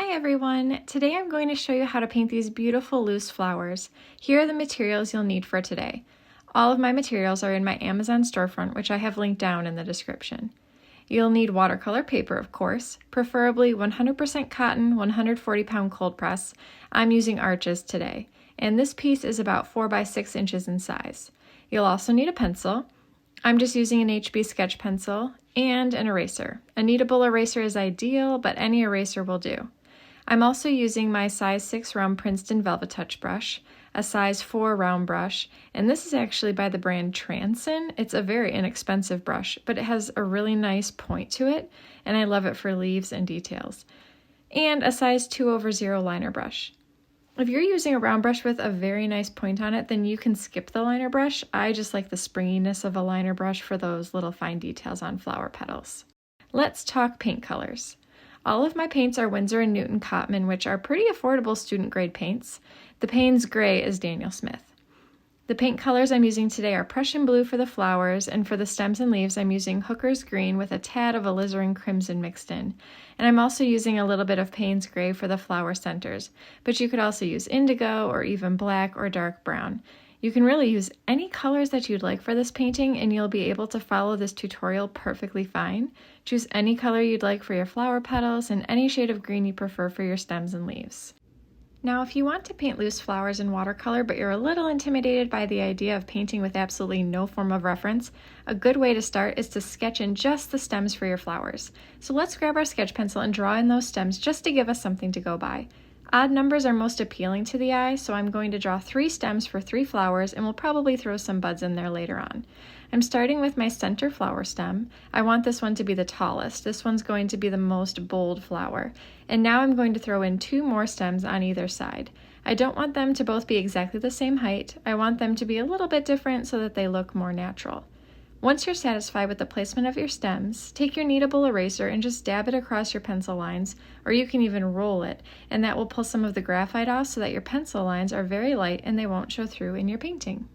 Hi everyone! Today I'm going to show you how to paint these beautiful loose flowers. Here are the materials you'll need for today. All of my materials are in my Amazon storefront, which I have linked down in the description. You'll need watercolor paper, of course, preferably 100% cotton, 140-pound cold press. I'm using Arches today, and this piece is about 4 by 6 inches in size. You'll also need a pencil. I'm just using an HB sketch pencil and an eraser. A kneadable eraser is ideal, but any eraser will do. I'm also using my size 6 round Princeton Velvet Touch brush, a size 4 round brush, and this is actually by the brand Prussian. It's a very inexpensive brush, but it has a really nice point to it, and I love it for leaves and details. And a size 2/0 liner brush. If you're using a round brush with a very nice point on it, then you can skip the liner brush. I just like the springiness of a liner brush for those little fine details on flower petals. Let's talk paint colors. All of my paints are Winsor & Newton Cotman, which are pretty affordable student grade paints. The Payne's gray is Daniel Smith. The paint colors I'm using today are Prussian blue for the flowers, and for the stems and leaves I'm using Hooker's green with a tad of Alizarin crimson mixed in. And I'm also using a little bit of Payne's gray for the flower centers, but you could also use indigo or even black or dark brown. You can really use any colors that you'd like for this painting, and you'll be able to follow this tutorial perfectly fine. Choose any color you'd like for your flower petals and any shade of green you prefer for your stems and leaves. Now, if you want to paint loose flowers in watercolor, but you're a little intimidated by the idea of painting with absolutely no form of reference, a good way to start is to sketch in just the stems for your flowers. So let's grab our sketch pencil and draw in those stems just to give us something to go by. Odd numbers are most appealing to the eye, so I'm going to draw 3 stems for 3 flowers, and we'll probably throw some buds in there later on. I'm starting with my center flower stem. I want this one to be the tallest. This one's going to be the most bold flower. And now I'm going to throw in 2 more stems on either side. I don't want them to both be exactly the same height. I want them to be a little bit different so that they look more natural. Once you're satisfied with the placement of your stems, take your kneadable eraser and just dab it across your pencil lines, or you can even roll it, and that will pull some of the graphite off so that your pencil lines are very light and they won't show through in your painting.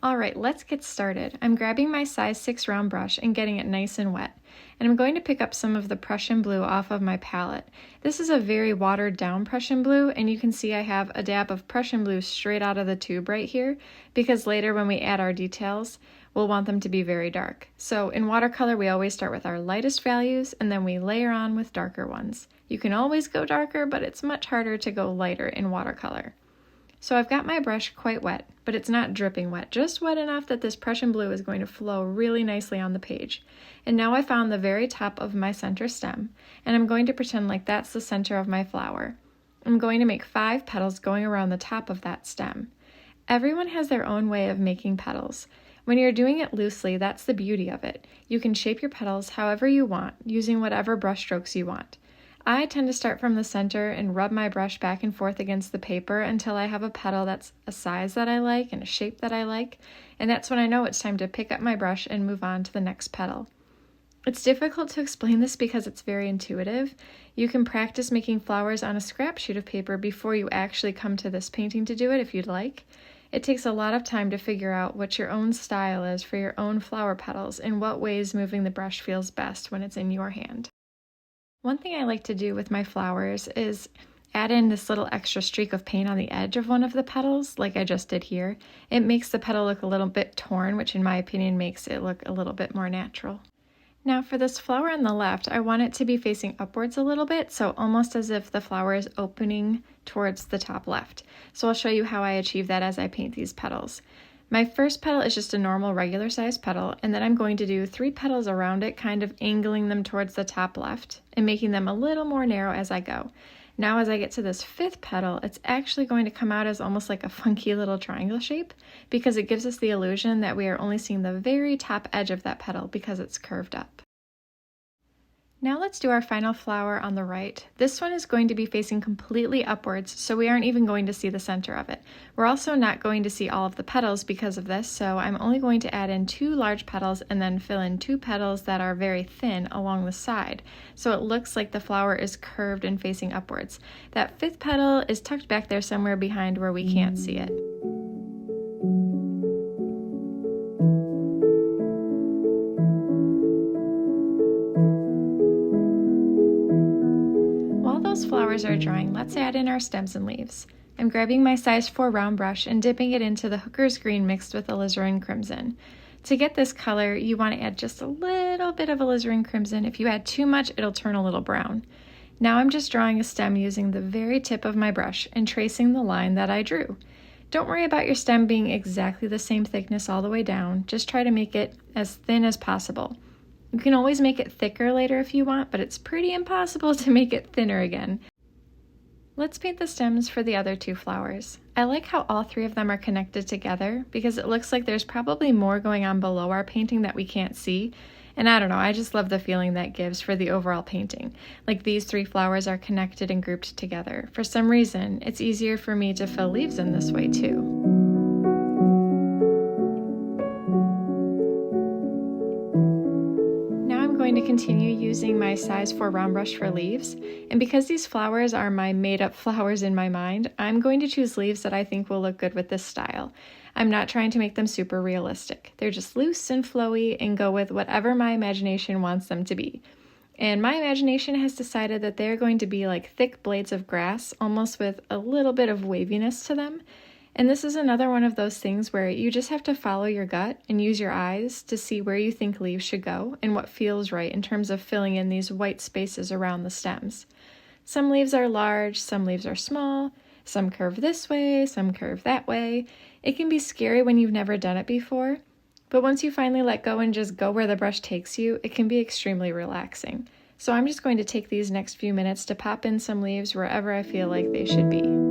Alright, let's get started. I'm grabbing my size 6 round brush and getting it nice and wet, and I'm going to pick up some of the Prussian blue off of my palette. This is a very watered down Prussian blue, and you can see I have a dab of Prussian blue straight out of the tube right here, because later when we add our details, we'll want them to be very dark. So in watercolor, we always start with our lightest values, and then we layer on with darker ones. You can always go darker, but it's much harder to go lighter in watercolor. So I've got my brush quite wet, but it's not dripping wet, just wet enough that this Prussian blue is going to flow really nicely on the page. And now I found the very top of my center stem, and I'm going to pretend like that's the center of my flower. I'm going to make 5 petals going around the top of that stem. Everyone has their own way of making petals. When you're doing it loosely, that's the beauty of it. You can shape your petals however you want, using whatever brush strokes you want. I tend to start from the center and rub my brush back and forth against the paper until I have a petal that's a size that I like and a shape that I like, and that's when I know it's time to pick up my brush and move on to the next petal. It's difficult to explain this because it's very intuitive. You can practice making flowers on a scrap sheet of paper before you actually come to this painting to do it if you'd like. It takes a lot of time to figure out what your own style is for your own flower petals and what ways moving the brush feels best when it's in your hand. One thing I like to do with my flowers is add in this little extra streak of paint on the edge of one of the petals, like I just did here. It makes the petal look a little bit torn, which in my opinion makes it look a little bit more natural. Now for this flower on the left, I want it to be facing upwards a little bit, so almost as if the flower is opening towards the top left. So I'll show you how I achieve that as I paint these petals. My first petal is just a normal regular size petal, and then I'm going to do 3 petals around it, kind of angling them towards the top left and making them a little more narrow as I go. Now as I get to this 5th petal, it's actually going to come out as almost like a funky little triangle shape because it gives us the illusion that we are only seeing the very top edge of that petal because it's curved up. Now let's do our final flower on the right. This one is going to be facing completely upwards, so we aren't even going to see the center of it. We're also not going to see all of the petals because of this, so I'm only going to add in 2 large petals and then fill in 2 petals that are very thin along the side, so it looks like the flower is curved and facing upwards. That 5th petal is tucked back there somewhere behind where we can't see it. flowers are drying, let's add in our stems and leaves. I'm grabbing my size 4 round brush and dipping it into the hooker's green mixed with alizarin crimson. To get this color, you want to add just a little bit of alizarin crimson. If you add too much, it'll turn a little brown. Now I'm just drawing a stem using the very tip of my brush and tracing the line that I drew. Don't worry about your stem being exactly the same thickness all the way down. Just try to make it as thin as possible. You can always make it thicker later if you want, but it's pretty impossible to make it thinner again. Let's paint the stems for the other 2 flowers. I like how all 3 of them are connected together because it looks like there's probably more going on below our painting that we can't see. And I don't know, I just love the feeling that gives for the overall painting. Like these 3 flowers are connected and grouped together. For some reason, it's easier for me to fill leaves in this way too. Going to continue using my size 4 round brush for leaves, and because these flowers are my made-up flowers in my mind, I'm going to choose leaves that I think will look good with this style. I'm not trying to make them super realistic. They're just loose and flowy and go with whatever my imagination wants them to be. And my imagination has decided that they're going to be like thick blades of grass, almost with a little bit of waviness to them. And this is another one of those things where you just have to follow your gut and use your eyes to see where you think leaves should go and what feels right in terms of filling in these white spaces around the stems. Some leaves are large, some leaves are small, some curve this way, some curve that way. It can be scary when you've never done it before, but once you finally let go and just go where the brush takes you, it can be extremely relaxing. So I'm just going to take these next few minutes to pop in some leaves wherever I feel like they should be.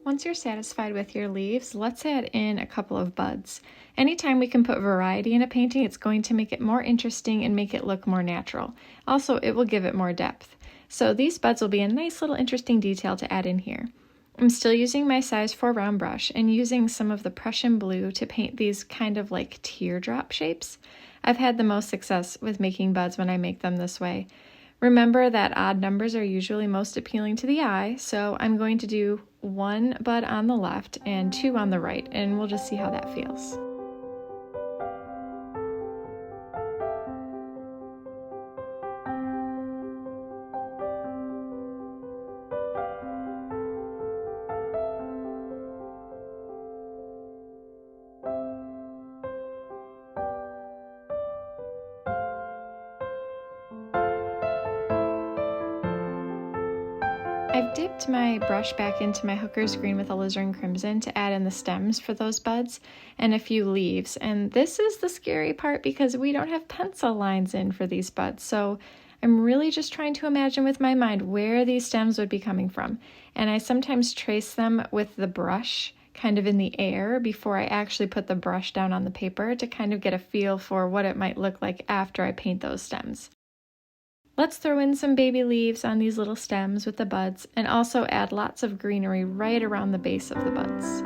Once you're satisfied with your leaves, let's add in a couple of buds. Anytime we can put variety in a painting, it's going to make it more interesting and make it look more natural. Also, it will give it more depth. So these buds will be a nice little interesting detail to add in here. I'm still using my size 4 round brush and using some of the Prussian blue to paint these kind of like teardrop shapes. I've had the most success with making buds when I make them this way. Remember that odd numbers are usually most appealing to the eye, so I'm going to do 1 bud on the left and 2 on the right, and we'll just see how that feels. I've dipped my brush back into my hooker's green with alizarin crimson to add in the stems for those buds and a few leaves. And this is the scary part because we don't have pencil lines in for these buds. So I'm really just trying to imagine with my mind where these stems would be coming from. And I sometimes trace them with the brush kind of in the air before I actually put the brush down on the paper to kind of get a feel for what it might look like after I paint those stems. Let's throw in some baby leaves on these little stems with the buds and also add lots of greenery right around the base of the buds.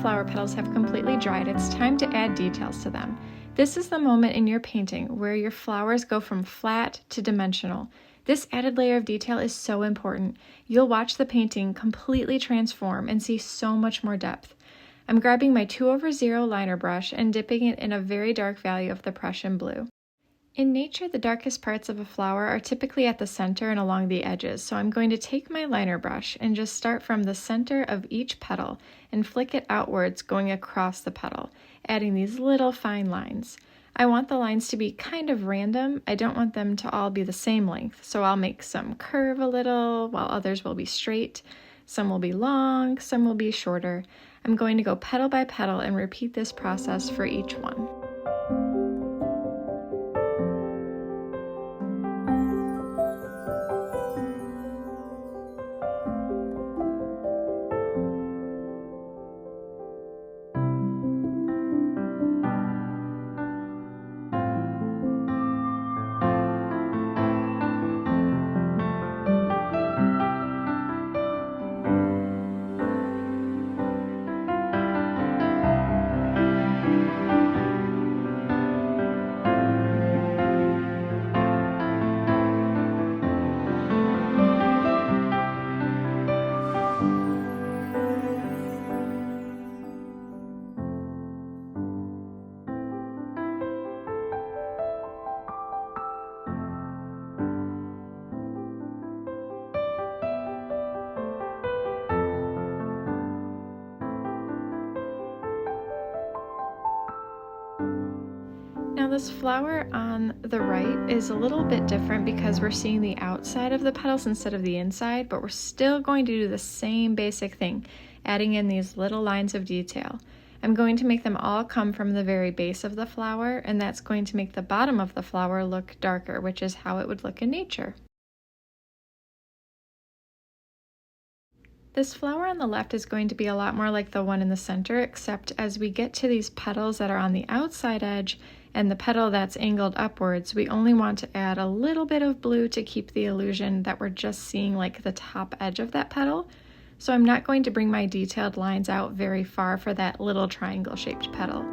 flower petals have completely dried, it's time to add details to them. This is the moment in your painting where your flowers go from flat to dimensional. This added layer of detail is so important. You'll watch the painting completely transform and see so much more depth. I'm grabbing my 2/0 liner brush and dipping it in a very dark value of the Prussian blue. In nature, the darkest parts of a flower are typically at the center and along the edges, so I'm going to take my liner brush and just start from the center of each petal and flick it outwards going across the petal, adding these little fine lines. I want the lines to be kind of random. I don't want them to all be the same length, so I'll make some curve a little, while others will be straight. Some will be long, some will be shorter. I'm going to go petal by petal and repeat this process for each one. Now this flower on the right is a little bit different because we're seeing the outside of the petals instead of the inside, but we're still going to do the same basic thing, adding in these little lines of detail. I'm going to make them all come from the very base of the flower, and that's going to make the bottom of the flower look darker, which is how it would look in nature. This flower on the left is going to be a lot more like the one in the center, except as we get to these petals that are on the outside edge and the petal that's angled upwards, we only want to add a little bit of blue to keep the illusion that we're just seeing like the top edge of that petal. So I'm not going to bring my detailed lines out very far for that little triangle-shaped petal.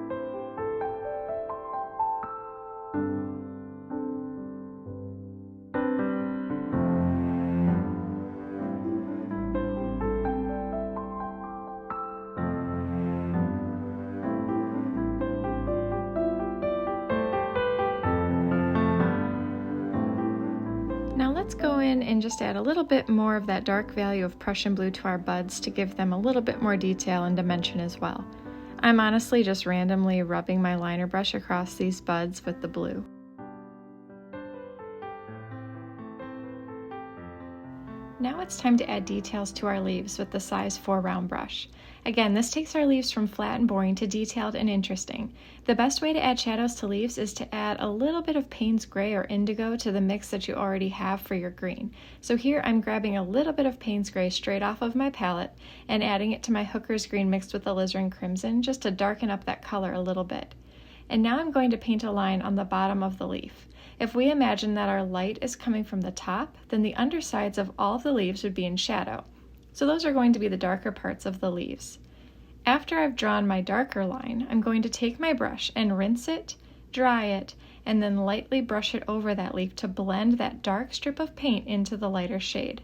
Now let's go in and just add a little bit more of that dark value of Prussian blue to our buds to give them a little bit more detail and dimension as well. I'm honestly just randomly rubbing my liner brush across these buds with the blue. Now it's time to add details to our leaves with the size 4 round brush. Again, this takes our leaves from flat and boring to detailed and interesting. The best way to add shadows to leaves is to add a little bit of Payne's gray or indigo to the mix that you already have for your green. So here I'm grabbing a little bit of Payne's gray straight off of my palette and adding it to my Hooker's green mixed with Alizarin crimson just to darken up that color a little bit. And now I'm going to paint a line on the bottom of the leaf. If we imagine that our light is coming from the top, then the undersides of all of the leaves would be in shadow. So those are going to be the darker parts of the leaves. After I've drawn my darker line, I'm going to take my brush and rinse it, dry it, and then lightly brush it over that leaf to blend that dark strip of paint into the lighter shade.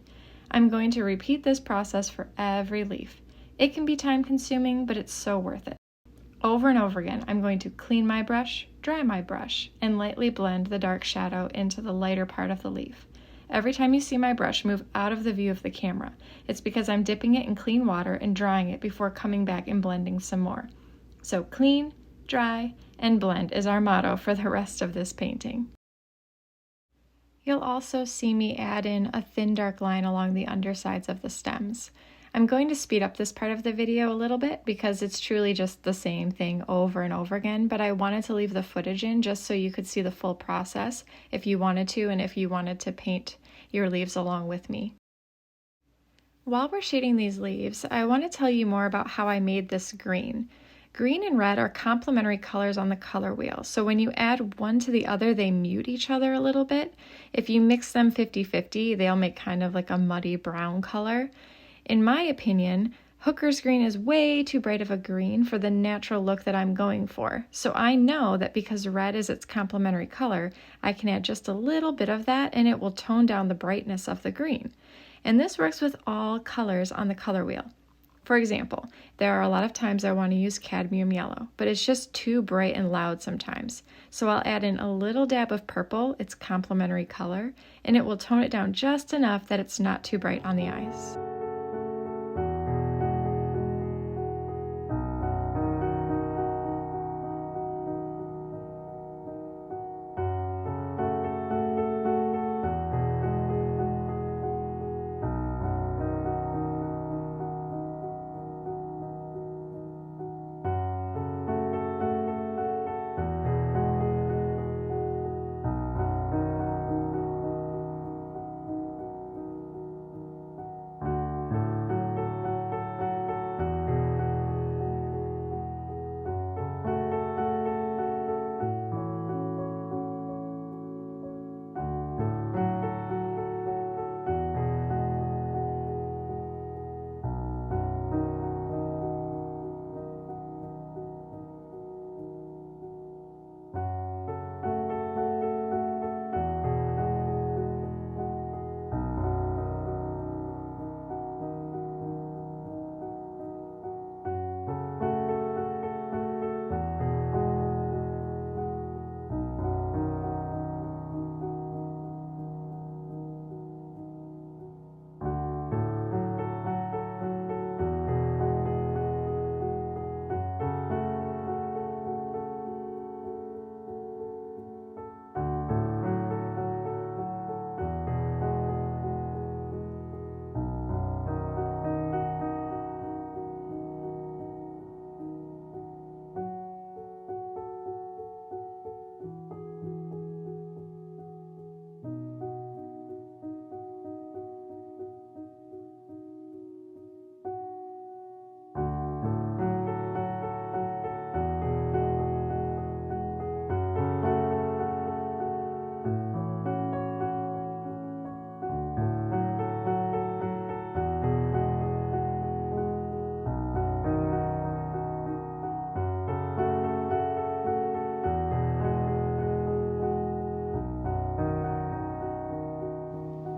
I'm going to repeat this process for every leaf. It can be time consuming, but it's so worth it. Over and over again, I'm going to clean my brush, dry my brush, and lightly blend the dark shadow into the lighter part of the leaf. Every time you see my brush move out of the view of the camera, it's because I'm dipping it in clean water and drying it before coming back and blending some more. So clean, dry, and blend is our motto for the rest of this painting. You'll also see me add in a thin dark line along the undersides of the stems. I'm going to speed up this part of the video a little bit because it's truly just the same thing over and over again, but I wanted to leave the footage in just so you could see the full process if you wanted to and if you wanted to paint your leaves along with me. While we're shading these leaves, I want to tell you more about how I made this green. Green and red are complementary colors on the color wheel, so when you add one to the other, they mute each other a little bit. If you mix them 50-50, they'll make kind of like a muddy brown color. In my opinion, Hooker's green is way too bright of a green for the natural look that I'm going for, so I know that because red is its complementary color, I can add just a little bit of that and it will tone down the brightness of the green. And this works with all colors on the color wheel. For example, there are a lot of times I want to use cadmium yellow, but it's just too bright and loud sometimes. So I'll add in a little dab of purple, its complementary color, and it will tone it down just enough that it's not too bright on the eyes.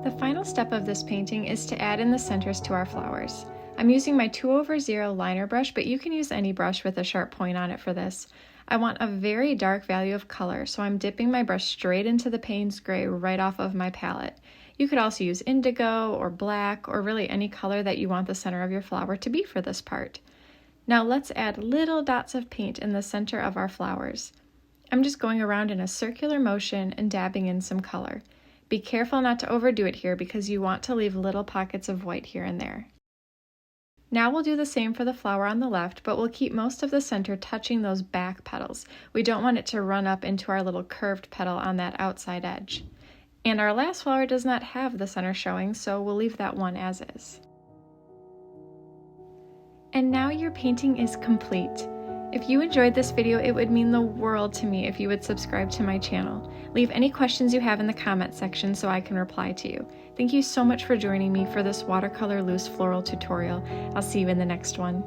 The final step of this painting is to add in the centers to our flowers. I'm using my 2/0 liner brush, but you can use any brush with a sharp point on it for this. I want a very dark value of color, so I'm dipping my brush straight into the Payne's gray right off of my palette. You could also use indigo or black or really any color that you want the center of your flower to be for this part. Now let's add little dots of paint in the center of our flowers. I'm just going around in a circular motion and dabbing in some color. Be careful not to overdo it here because you want to leave little pockets of white here and there. Now we'll do the same for the flower on the left, but we'll keep most of the center touching those back petals. We don't want it to run up into our little curved petal on that outside edge. And our last flower does not have the center showing, so we'll leave that one as is. And now your painting is complete. If you enjoyed this video, it would mean the world to me if you would subscribe to my channel. Leave any questions you have in the comment section so I can reply to you. Thank you so much for joining me for this watercolor loose floral tutorial. I'll see you in the next one.